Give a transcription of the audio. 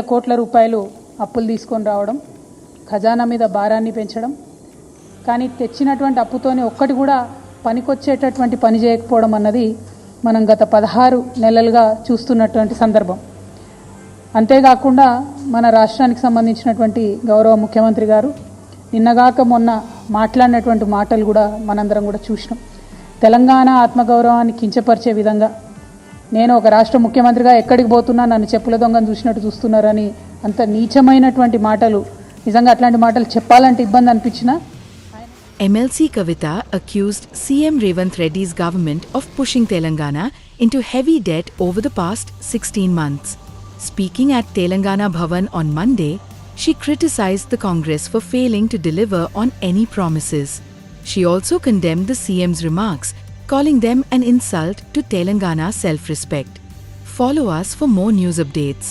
కోట్ల రూపాయలు అప్పులు తీసుకొని రావడం, ఖజానా మీద భారాన్ని పెంచడం, కానీ తెచ్చినటువంటి అప్పుతోనే ఒక్కటి కూడా పనికొచ్చేటటువంటి పని చేయకపోవడం అన్నది మనం గత 16 నెలలుగా చూస్తున్నటువంటి సందర్భం. అంతేకాకుండా మన రాష్ట్రానికి సంబంధించినటువంటి గౌరవ ముఖ్యమంత్రి గారు నిన్నగాక మొన్న మాట్లాడినటువంటి మాటలు కూడా మనందరం కూడా చూసినాం. తెలంగాణ ఆత్మగౌరవాన్ని కించపరిచే విధంగా, నేను ఒక రాష్ట్ర ముఖ్యమంత్రిగా ఎక్కడికి పోతున్నా నన్ను చెప్పుల దొంగను చూసినట్టు చూస్తున్నారని అంత నీచమైనటువంటి మాటలు, నిజంగా అట్లాంటి మాటలు చెప్పాలంటే ఇబ్బంది అనిపించినా. MLC Kavita accused CM Revanth Reddy's government of pushing Telangana into heavy debt over the past 16 months. Speaking at Telangana Bhavan on Monday, she criticized the Congress for failing to deliver on any promises. She also condemned the CM's remarks, calling them an insult to Telangana's self-respect. Follow us for more news updates.